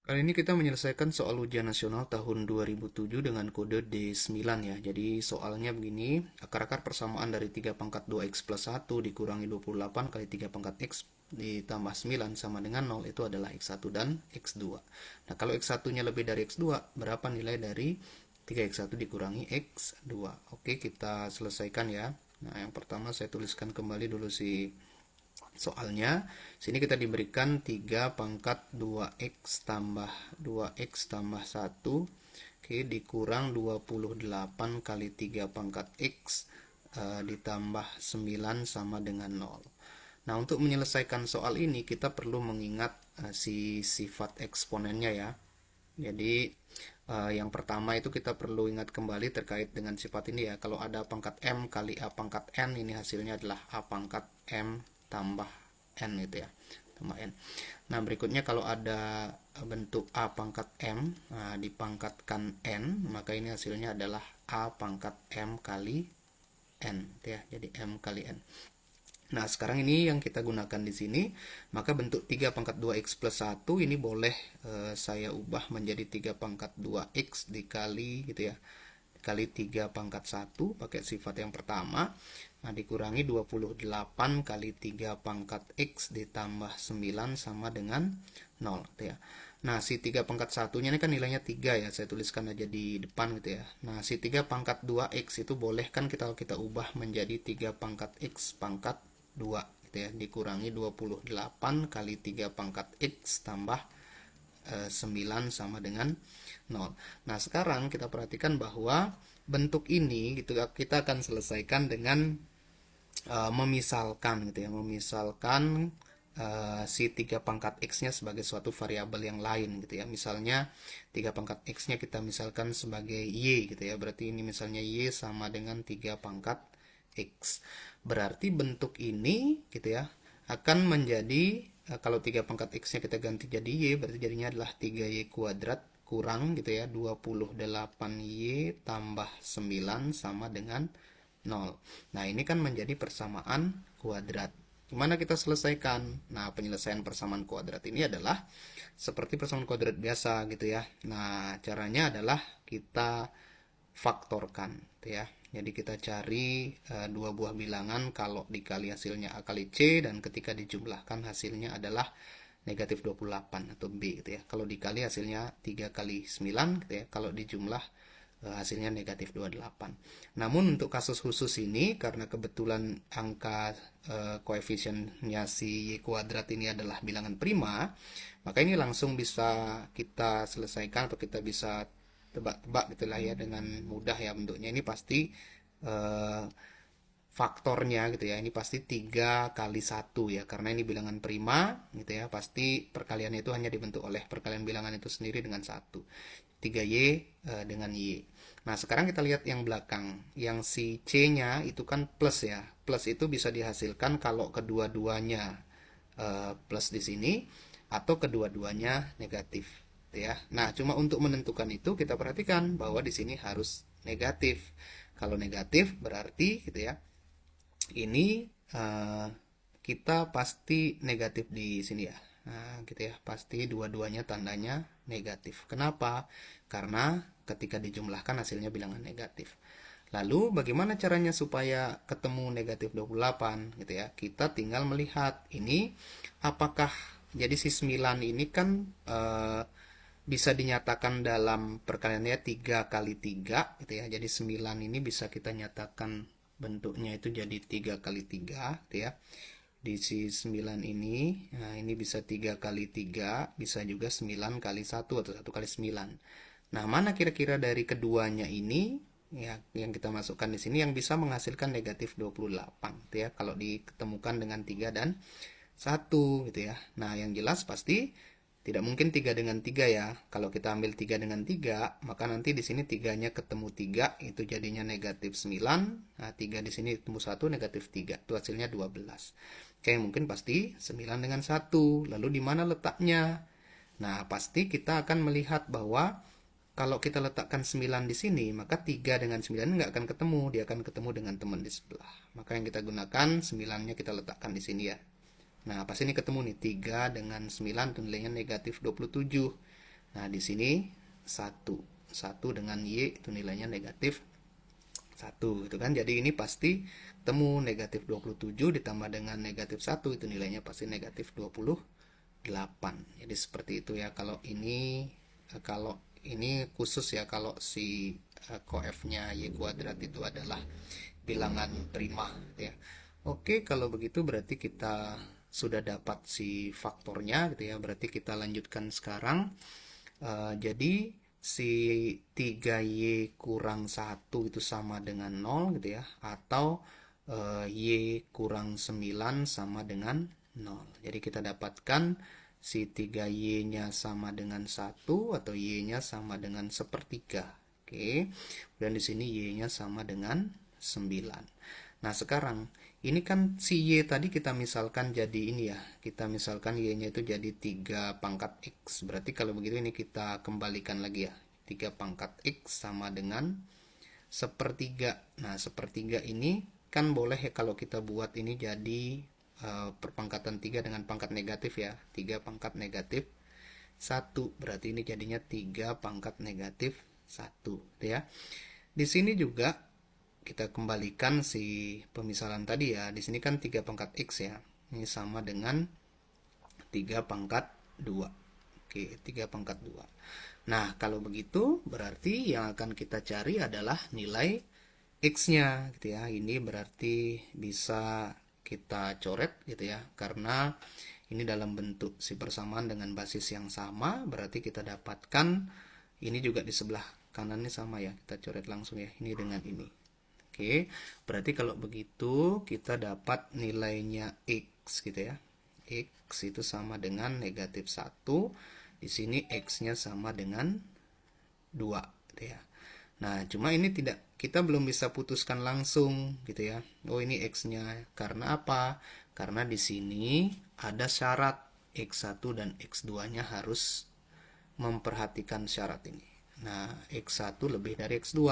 Kali ini kita menyelesaikan soal ujian nasional tahun 2007 dengan kode D9 ya. Jadi soalnya begini, akar-akar persamaan dari 3 pangkat 2x plus 1 dikurangi 28 kali 3 pangkat x ditambah 9 sama dengan 0 itu adalah x1 dan x2. Nah, kalau x1-nya lebih dari x2, berapa nilai dari 3x1 dikurangi x2? Oke, kita selesaikan ya. Nah, yang pertama saya tuliskan kembali dulu si soalnya. Sini kita diberikan 3 pangkat 2x tambah 2x tambah 1, oke, dikurang 28 kali 3 pangkat x ditambah 9 sama dengan 0. Nah, untuk menyelesaikan soal ini kita perlu mengingat si sifat eksponennya ya. Jadi yang pertama itu kita perlu ingat kembali terkait dengan sifat ini ya. Kalau ada pangkat M kali A pangkat N, ini hasilnya adalah A pangkat M tambah N gitu ya. Tambah N. Nah, berikutnya kalau ada bentuk A pangkat M dipangkatkan N, maka ini hasilnya adalah A pangkat M kali N gitu ya. Jadi M kali N. Nah, sekarang ini yang kita gunakan di sini, maka bentuk 3 pangkat 2x plus 1 ini boleh saya ubah menjadi 3 pangkat 2x dikali gitu ya. Dikali 3 pangkat 1 pakai sifat yang pertama. Nah, dikurangi 28 kali 3 pangkat x ditambah 9 sama dengan 0 gitu ya. Nah, si 3 pangkat 1-nya ini kan nilainya 3 ya. Saya tuliskan aja di depan gitu ya. Nah, si 3 pangkat 2x itu boleh kan kita ubah menjadi 3 pangkat x pangkat 2 gitu ya. Dikurangi 28 kali 3 pangkat x tambah 9 sama dengan 0. Nah, sekarang kita perhatikan bahwa bentuk ini gitu kita akan selesaikan dengan memisalkan gitu ya, memisalkan si 3 pangkat x-nya sebagai suatu variabel yang lain gitu ya. Misalnya 3 pangkat x-nya kita misalkan sebagai y gitu ya. Berarti ini misalnya y sama dengan 3 pangkat x. Berarti bentuk ini gitu ya akan menjadi kalau 3 pangkat x-nya kita ganti jadi y, berarti jadinya adalah 3y kuadrat kurang gitu ya 28y tambah 9 sama dengan 0. Nah, ini kan menjadi persamaan kuadrat. Gimana kita selesaikan? Nah, penyelesaian persamaan kuadrat ini adalah seperti persamaan kuadrat biasa gitu ya. Nah, caranya adalah kita faktorkan gitu ya. Jadi kita cari dua buah bilangan, kalau dikali hasilnya A kali C, dan ketika dijumlahkan hasilnya adalah negatif 28 atau B gitu ya. Kalau dikali hasilnya 3 kali 9 gitu ya. Kalau dijumlah hasilnya negatif 28. Namun untuk kasus khusus ini, karena kebetulan angka koefisiennya si y kuadrat ini adalah bilangan prima, maka ini langsung bisa kita selesaikan atau kita bisa tebak-tebak gitulah ya dengan mudah ya. Bentuknya ini pasti eh, faktornya gitu ya, ini pasti 3 kali 1 ya, karena ini bilangan prima gitu ya, pasti perkaliannya itu hanya dibentuk oleh perkalian bilangan itu sendiri dengan 1. 3y dengan y. Nah, sekarang kita lihat yang belakang. Yang si C-nya itu kan plus ya. Plus itu bisa dihasilkan kalau kedua-duanya plus di sini atau kedua-duanya negatif, gitu ya. Nah, cuma untuk menentukan itu kita perhatikan bahwa di sini harus negatif. Kalau negatif berarti gitu ya. Ini uh, kita pasti negatif di sini ya. Nah, gitu ya. Pasti dua-duanya tandanya negatif. Kenapa? Karena ketika dijumlahkan hasilnya bilangan negatif. Lalu bagaimana caranya supaya ketemu negatif 28 gitu ya? Kita tinggal melihat ini apakah jadi si 9 ini kan bisa dinyatakan dalam perkaliannya 3 kali 3 gitu ya. Jadi 9 ini bisa kita nyatakan bentuknya itu jadi 3 kali 3 gitu ya. Di si 9 ini, nah ini bisa 3 kali 3, bisa juga 9 kali 1 atau 1 kali 9. Nah, mana kira-kira dari keduanya ini ya yang kita masukkan di sini yang bisa menghasilkan negatif 28 gitu ya, kalau diketemukan dengan 3 dan 1 gitu ya. Nah, yang jelas pasti tidak mungkin 3 dengan 3 ya. Kalau kita ambil 3 dengan 3, maka nanti di sini 3-nya ketemu 3, itu jadinya negatif 9. Nah, 3 di sini ketemu 1, negatif 3. Itu hasilnya 12. Oke, mungkin pasti 9 dengan 1. Lalu di mana letaknya? Nah, pasti kita akan melihat bahwa kalau kita letakkan 9 di sini, maka 3 dengan 9 nggak akan ketemu. Dia akan ketemu dengan teman di sebelah. Maka yang kita gunakan 9-nya kita letakkan di sini ya. Nah, pas ini ketemu nih 3 dengan 9 itu nilainya negatif 27. Nah, di sini 1 dengan Y itu nilainya negatif 1 gitu kan. Jadi ini pasti temu negatif 27 ditambah dengan negatif 1 itu nilainya pasti negatif 28. Jadi seperti itu ya. Kalau ini khusus ya, kalau si coef-nya Y kuadrat itu adalah bilangan prima gitu ya. Oke, kalau begitu berarti kita sudah dapat si faktornya gitu ya. Berarti kita lanjutkan sekarang. Jadi si 3Y kurang 1 itu sama dengan 0 gitu ya. Atau Y kurang 9 sama dengan 0. Jadi kita dapatkan si 3Y-nya sama dengan 1 atau Y-nya sama dengan sepertiga. Oke. Dan di sini Y-nya sama dengan 9. Nah, sekarang ini kan si Y tadi kita misalkan jadi ini ya. Kita misalkan Y-nya itu jadi 3 pangkat X. Berarti kalau begitu ini kita kembalikan lagi ya. 3 pangkat X sama dengan sepertiga. Nah, sepertiga ini kan boleh ya kalau kita buat ini jadi perpangkatan 3 dengan pangkat negatif ya. 3 pangkat negatif 1. Berarti ini jadinya 3 pangkat negatif 1. Ya. Di sini juga kita kembalikan si pemisalan tadi ya. Di sini kan 3 pangkat X ya. Ini sama dengan 3 pangkat 2. Oke, 3 pangkat 2. Nah, kalau begitu berarti yang akan kita cari adalah nilai X-nya gitu ya. Ini berarti bisa kita coret gitu ya. Karena ini dalam bentuk si persamaan dengan basis yang sama, berarti kita dapatkan ini juga di sebelah kanannya sama ya. Kita coret langsung ya. Ini dengan ini. Oke, berarti kalau begitu kita dapat nilainya X gitu ya. X itu sama dengan negatif 1. Di sini X-nya sama dengan 2 gitu ya. Nah, cuma ini kita belum bisa putuskan langsung gitu ya. Oh, ini X-nya. Karena apa? Karena di sini ada syarat X1 dan X2-nya harus memperhatikan syarat ini. Nah, X1 lebih dari X2.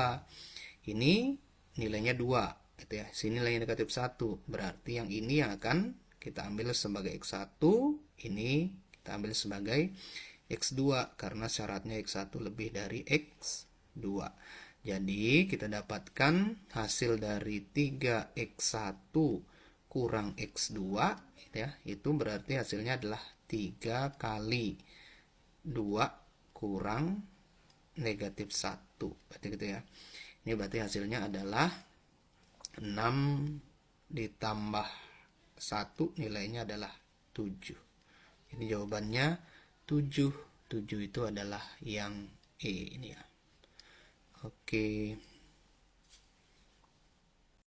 Ini nilainya 2 gitu ya. Sini nilainya negatif 1. Berarti yang ini yang akan kita ambil sebagai X1, ini kita ambil sebagai X2 karena syaratnya X1 lebih dari X2. Jadi kita dapatkan hasil dari 3X1 kurang X2 ya, itu berarti hasilnya adalah 3 kali 2 kurang negatif 1. Berarti gitu ya. Ini berarti hasilnya adalah 6 ditambah 1 nilainya adalah 7. Ini jawabannya 7. 7 itu adalah yang E ini ya. Oke.